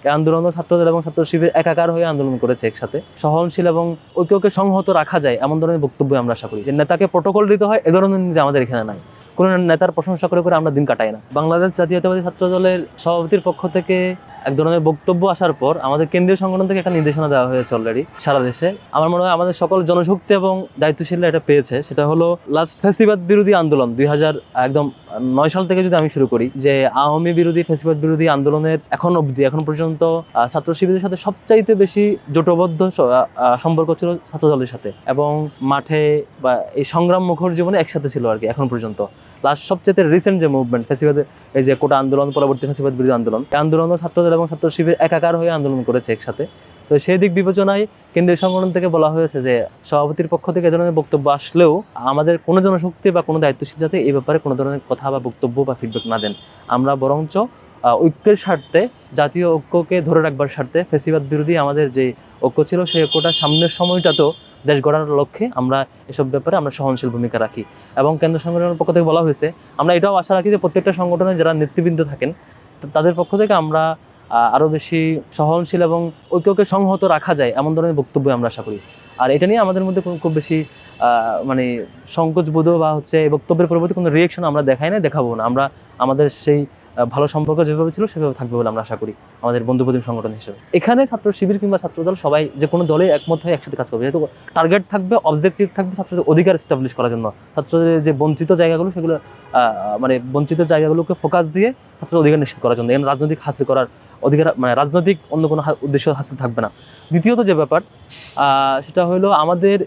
এই আন্দোলনে ছাত্রদল এবং ছাত্র শিবির একাকার হয়ে আন্দোলন করেছে একসাথে। সহনশীল এবং ঐক্যকে সংহত রাখা যায় এমন ধরনের বক্তব্য আমরা আশা করি। যে নেতাকে প্রটোকল দিতে হয় এ ধরনের নীতি আমাদের এখানে নাই। কোনো নেতার প্রশংসা করে করে আমরা দিন কাটাই না। বাংলাদেশ জাতীয়তাবাদী ছাত্র দলের সভাপতির পক্ষ থেকে এক ধরনের বক্তব্য আসার পর আমাদের কেন্দ্রীয় সংগঠন থেকে একটা নির্দেশনা দেওয়া হয়েছে অলরেডি সারা দেশে। আমার মনে হয় আমাদের সকল জনশক্তি এবং দায়িত্বশীলরা এটা পেয়েছে। সেটা হলো লাস্ট ফ্যাসিবাদ বিরোধী আন্দোলন 2009 সাল থেকে যদি আমি শুরু করি, যে আওয়ামী বিরোধী ফ্যাসিবাদ বিরোধী আন্দোলনের এখন পর্যন্ত ছাত্র শিবিরের সাথে সবচাইতে বেশি জোটবদ্ধ সম্পর্ক ছিল ছাত্র দলের সাথে, এবং মাঠে বা এই সংগ্রাম মুখর জীবনে একসাথে ছিল আর কি এখন পর্যন্ত। লাস্ট সবচেয়ে রিসেন্ট যে মুভমেন্ট ফ্যাসিবাদ, এই যে কোটা আন্দোলন, পরবর্তী ফ্যাসিবাদ বিরোধী আন্দোলন, এই আন্দোলনও ছাত্রদল এবং ছাত্র শিবির একাকার হয়ে আন্দোলন করেছে একসাথে। তো সেই দিক বিবেচনায় কেন্দ্রীয় সংগঠন থেকে বলা হয়েছে যে সভাপতির পক্ষ থেকে এ ধরনের বক্তব্য আসলেও আমাদের কোনো জনশক্তি বা কোনো দায়িত্বশীল যাতে এই ব্যাপারে কোনো ধরনের কথা বা বক্তব্য বা ফিডব্যাক না দেন। আমরা বরঞ্চ ঐক্যের স্বার্থে, জাতীয় ঐক্যকে ধরে রাখবার স্বার্থে, ফ্যাসিবাদ বিরোধী আমাদের যে ঐক্য ছিল সেই ঐক্যটা সামনের সময়টাতেও দেশ গড়ার লক্ষ্যে আমরা এসব ব্যাপারে আমরা সহনশীল ভূমিকা রাখি। এবং কেন্দ্র সংগঠনের পক্ষ থেকে বলা হয়েছে আমরা এটাও আশা রাখি যে প্রত্যেকটা সংগঠনে যারা নেতৃবৃন্দ থাকেন তাদের পক্ষ থেকে আমরা আরও বেশি সহনশীল এবং ঐক্যকে সংহত রাখা যায় এমন ধরনের বক্তব্য আমরা আশা করি। আর এটা নিয়ে আমাদের মধ্যে খুব বেশি মানে সংকোচবোধ বা এই বক্তব্যের পরবর্তী কোনো রিয়েকশন আমরা দেখাই না, দেখাবো না। আমরা আমাদের সেই ভালো সম্পর্ক যেভাবে ছিল সেভাবে থাকবে বলে আমরা আশা করি আমাদের বন্ধুপ্রতিম সংগঠন হিসেবে। এখানে ছাত্র শিবির কিংবা ছাত্রদল সবাই যে কোনো দলে একমত হয়ে একসাথে কাজ করবে, যেহেতু টার্গেট থাকবে, অবজেক্টিভ থাকবে ছাত্রদের অধিকার এস্টাবলিশ করার জন্য। ছাত্রদের যে বঞ্চিত জায়গাগুলো সেগুলো বঞ্চিত জায়গাগুলোকে ফোকাস দিয়ে ছাত্রদের অধিকার নিশ্চিত করার জন্য। এখানে রাজনৈতিক হাসিল করার অধিকার রাজনৈতিক অন্য কোনো উদ্দেশ্য হাসিল থাকবে না। দ্বিতীয়ত যে ব্যাপার সেটা হলো আমাদের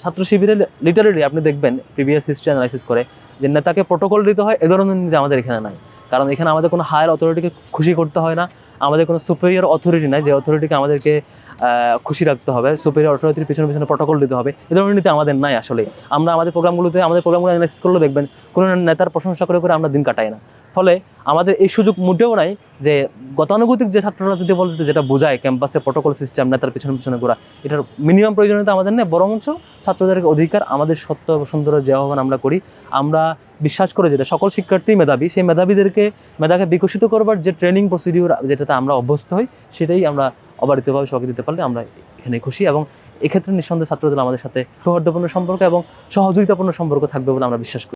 ছাত্র শিবিরের লিটারেলি আপনি দেখবেন প্রিভিয়াস হিস্ট্রি অ্যানালাইসিস করে যে নেতাকে প্রোটোকল দিতে হয় এ ধরনের নীতি আমাদের এখানে নাই। কারণ এখানে আমাদের কোনো হায়ার অথরিটিকে খুশি করতে হয় না, আমাদের কোনো সুপেরিয়র অথরিটি নাই যে অথরিটিকে আমাদেরকে খুশি রাখতে হবে, সুপেরিয়র অথরিটির পিছনে পিছনে প্রোটোকল দিতে হবে, এ ধরনের নীতি আমাদের নাই আসলে। আমরা আমাদের প্রোগ্রামগুলো অ্যানালাইসিস করলেও দেখবেন কোনো নেতার প্রশংসা করে করে আমরা দিন কাটাই না। ফলে আমাদের এই সুযোগ মোটেও নাই যে গতানুগতিক যে ছাত্ররা যদি বলতে যেটা বোঝায় ক্যাম্পাসে প্রোটোকল সিস্টেম, নেতার পিছনে পিছনে ঘোরা, এটার মিনিমাম প্রয়োজনীয়তা আমাদের নেই। বরঞ্চ ছাত্রদের অধিকার, আমাদের সত্য সুন্দর যে আহ্বান আমরা করি, আমরা বিশ্বাস করে যেটা সকল শিক্ষার্থী মেধাবী, সেই মেধাকে বিকশিত করবার যে ট্রেনিং প্রসিডিউর যেটাতে আমরা অভ্যস্ত হই সেটাই আমরা অবারিতভাবে সহযোগিতা দিতে পারলে আমরা এখানে খুশি। এবং এক্ষেত্রে নিঃসন্দেহে ছাত্রদল আমাদের সাথে সৌহার্দ্যপূর্ণ সম্পর্ক এবং সহযোগিতাপূর্ণ সম্পর্ক থাকবে বলে আমরা বিশ্বাস করি।